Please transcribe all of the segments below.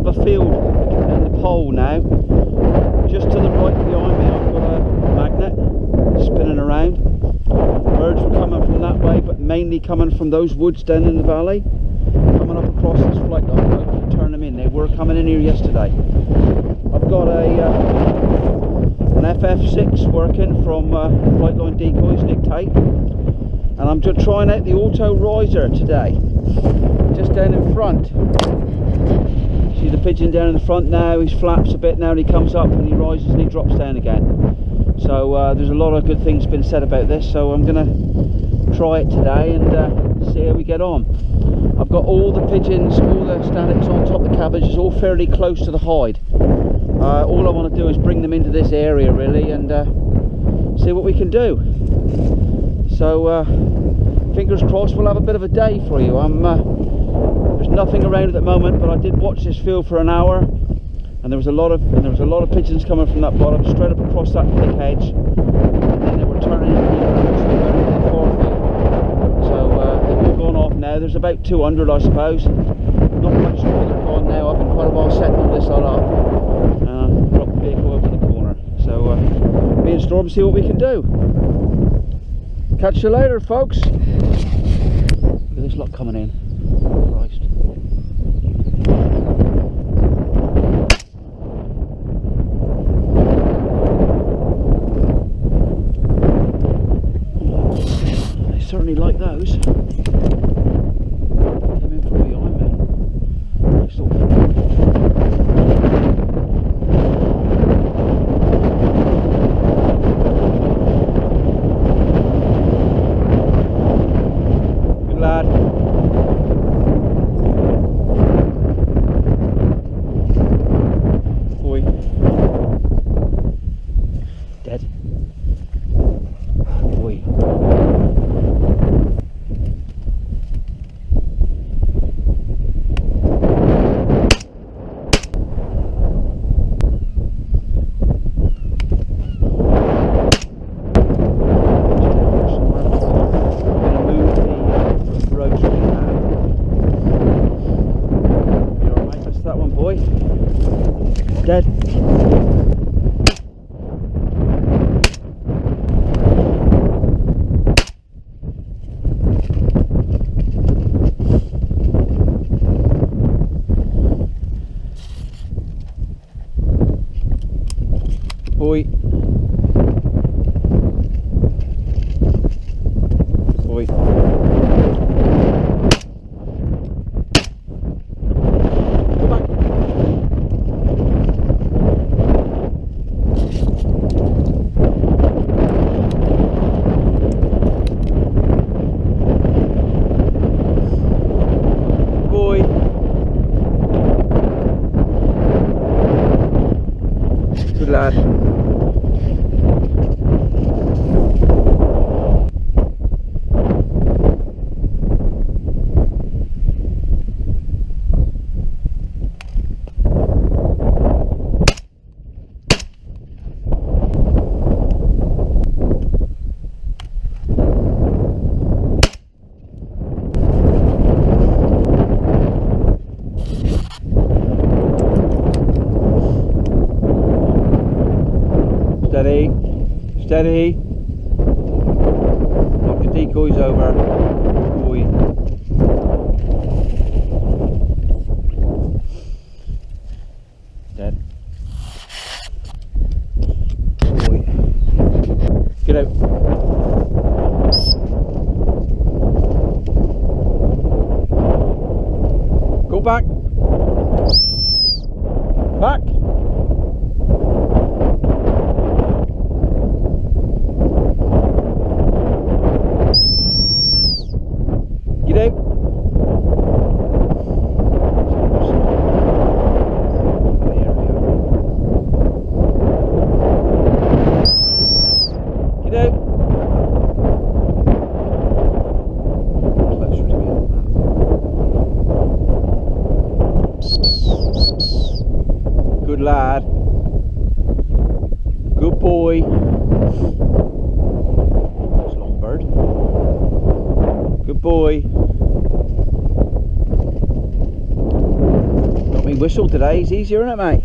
of a field in the pole now. Just to the right behind me I've got a magnet spinning around. Birds were coming from that way, but mainly coming from those woods down in the valley, coming up across this flight line. I can turn them in. They were coming in here yesterday. I've got an FF6 working from Flightline Decoys, Nick Tate, and I'm just trying out the auto riser today, just down in front. See the pigeon down in the front now, he flaps a bit now and he comes up and he rises and he drops down again. So there's a lot of good things been said about this, so I'm going to try it today and see how we get on. I've got all the pigeons, all the statics on top of the cabbage, is all fairly close to the hide. All I want to do is bring them into this area really and see what we can do. So fingers crossed we'll have a bit of a day for you. There's nothing around at the moment, but I did watch this field for an hour, and there was a lot of pigeons coming from that bottom straight up across that thick hedge, and then they were turning into the far field. So they've all gone off now. There's about 200 I suppose. Not much more, they're gone now. I've been quite a while setting all this all up. Drop the vehicle over the corner. So me and Storm see what we can do. Catch you later, folks. Look at this lot coming in. Christ. They certainly like those. Came in from behind me. Nice little good lad. Boy. Dead. Boy. Dead. Boy. Boy. Go back. Good lad. Steady, steady. Knock the decoys over. Boy. Dead. Boy. Get out. Go back. Back. Get out. Get out. Closer to me than that. Good lad. Good boy. Nice long bird. Good boy. Got me me whistle today. It's easier, isn't it, mate?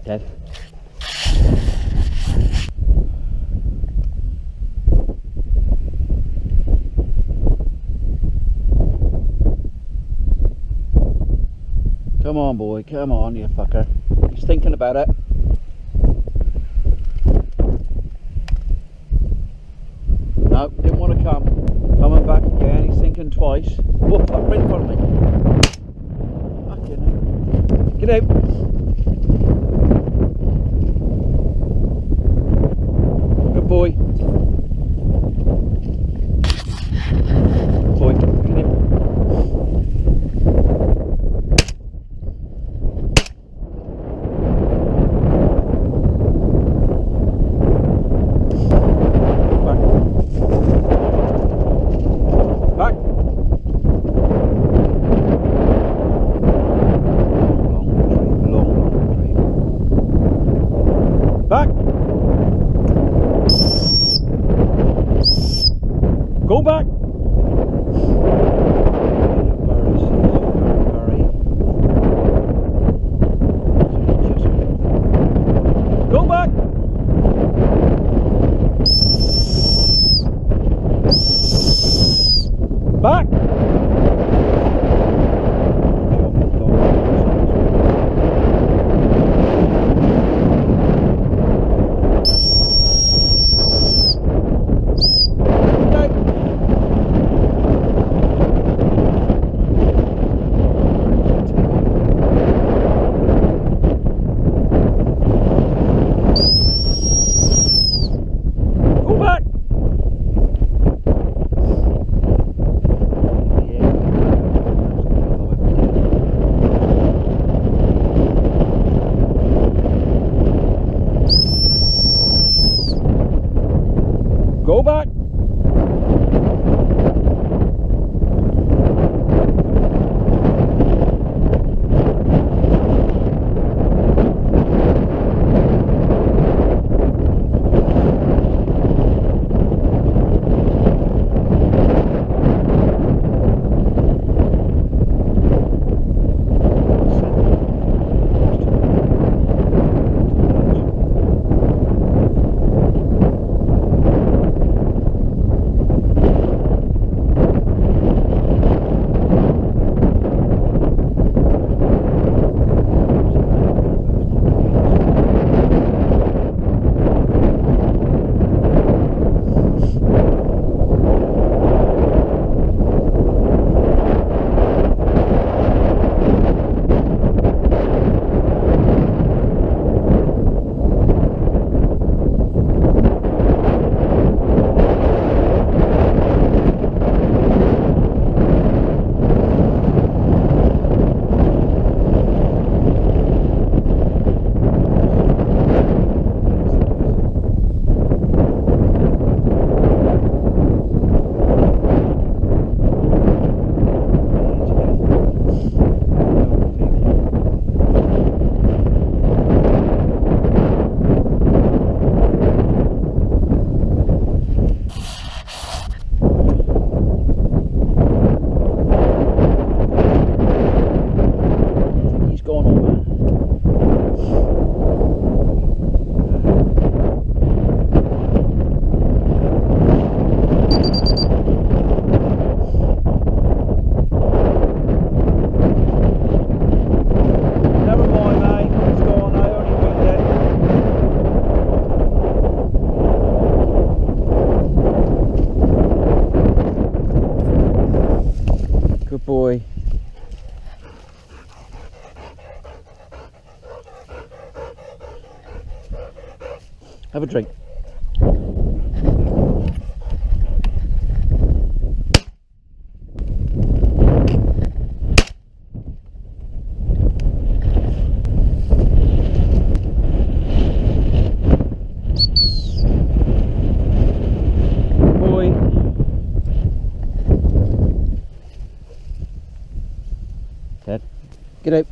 Dead. Come on, boy, come on, you fucker. He's thinking about it. No, didn't want to come. Coming back again, he's thinking twice. Whoop, up right in front of me. Fucking hell. Get out. Good boy. Good boy, get him. Go back! Go back! Back! Go back! Good boy. Have a drink. Ted, get out.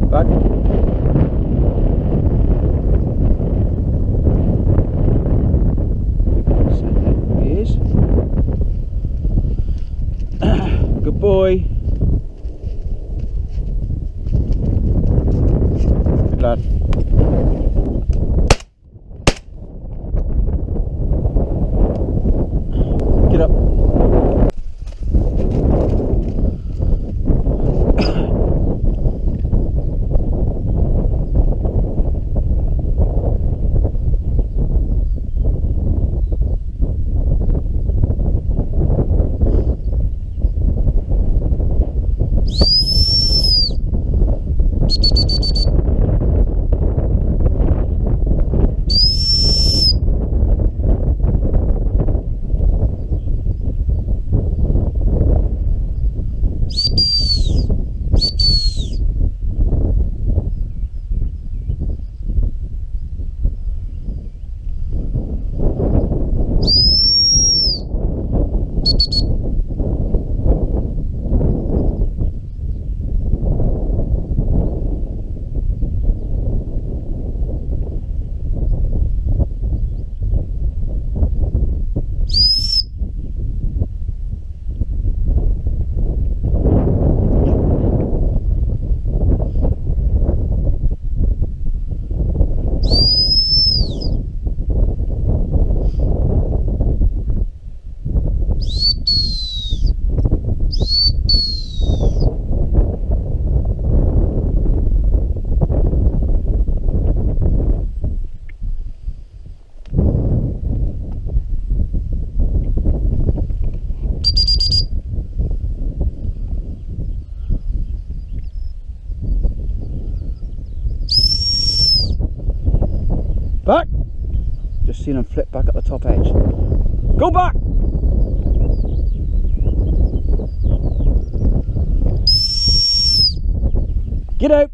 Back. There he is. Good boy. Good lad. Get up. Back. Just seen him flip back at the top edge. Go back. Get out.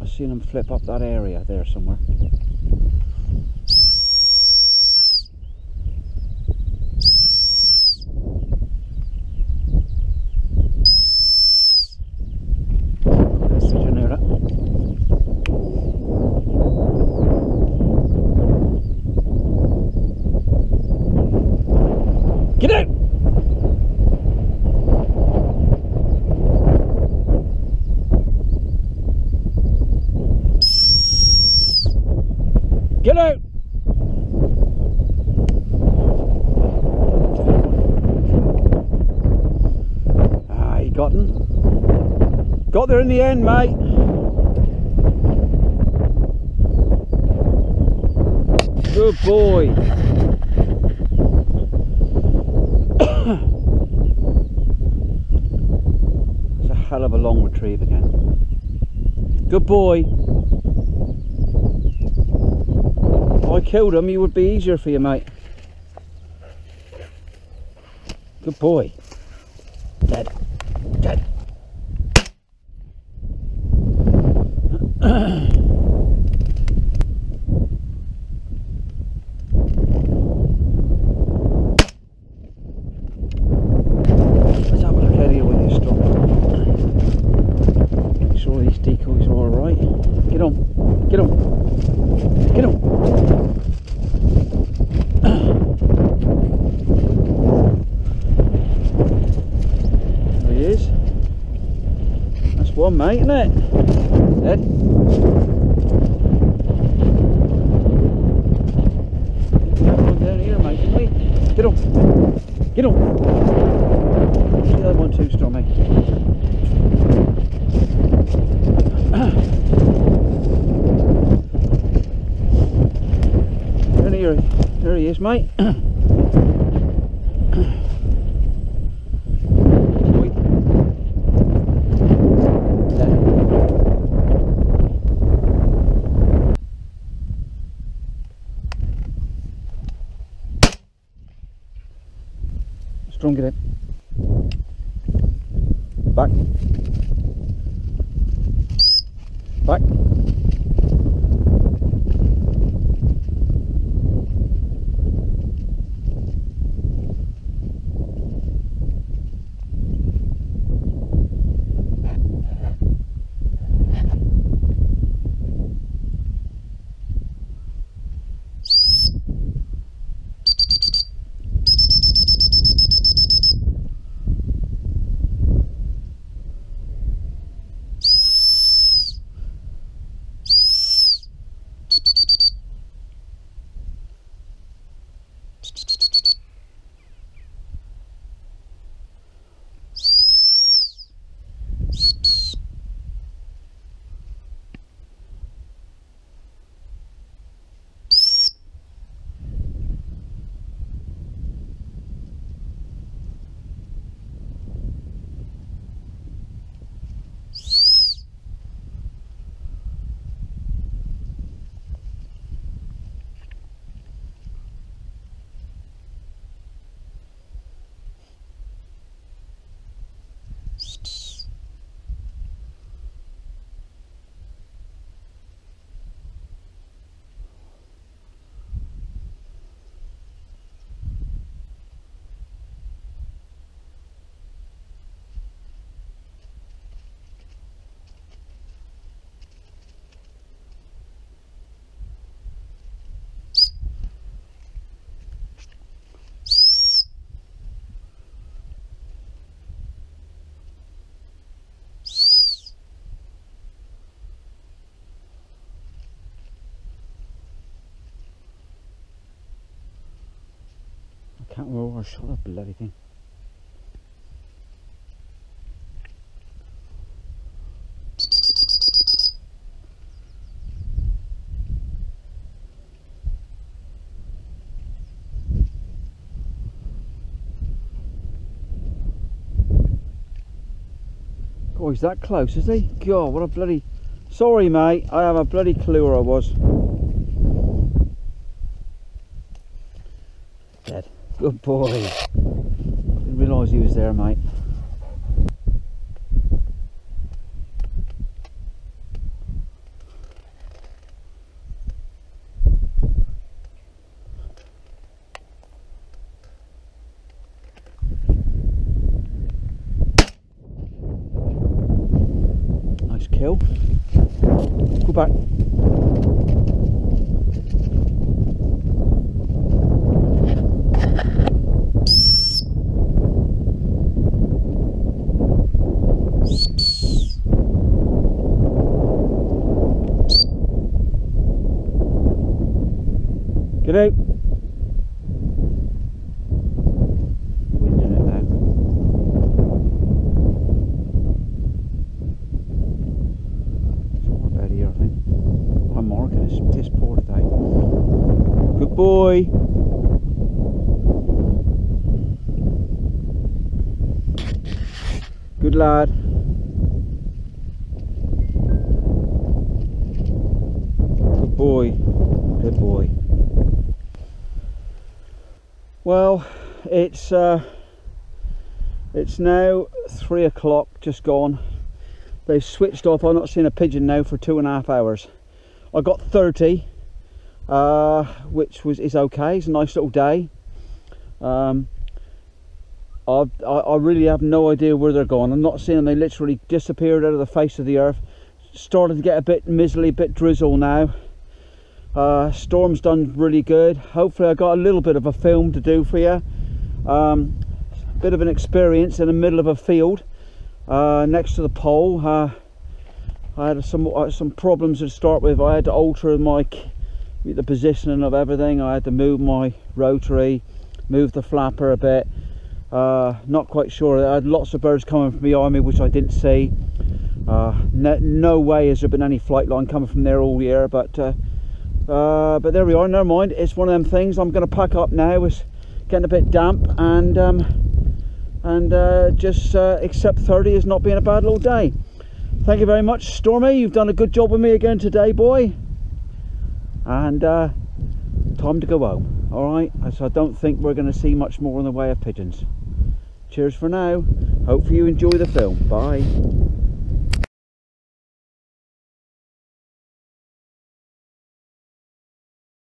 I've seen him flip up that area there somewhere. Get out! Get out! Ah, he got him. Got there in the end, mate. Good boy. It's a hell of a long retrieve again. Good boy. If I killed him, he would be easier for you, mate. Good boy. Dead. Dead. Let's have a look at here with this stop. Make sure these decoys are alright. Get on. Get on. Get on. There he is. That's one, mate, isn't it? Dead. Down here, mate, didn't we? Get on. Get on. See that one too, Stormy. Down here. There he is, mate. Strong it in. Back. Back. Can't remember where I shot that bloody thing. Oh, he's that close, is he? God, what a bloody... Sorry, mate, I have a bloody clue where I was. Dead. Good boy. Didn't realise he was there, mate. Nice kill. Go back. Get out. Wind in it now. It's more about here, I think. I'm marking this piss poor today. Good boy. Good lad. Good boy. Good boy. Well, it's now 3 o'clock, just gone. They've switched off. I've not seen a pigeon now for 2.5 hours. I got 30, which is okay. It's a nice little day. I really have no idea where they're going. I'm not seeing them. They literally disappeared out of the face of the earth. Started to get a bit miserly, a bit drizzle now. Storm's done really good. Hopefully I got a little bit of a film to do for you. Bit of an experience in the middle of a field next to the pole. I had some problems to start with. I had to alter the positioning of everything. I had to move my rotary, move the flapper a bit. Not quite sure. I had lots of birds coming from behind me which I didn't see. No way has there been any flight line coming from there all year, but But there we are, never mind. It's one of them things. I'm going to pack up now. It's getting a bit damp, and just accept 30 as not being a bad little day. Thank you very much, Stormy. You've done a good job with me again today, boy. And time to go home. All right, so I don't think we're going to see much more in the way of pigeons. Cheers for now. Hopefully you enjoy the film. Bye.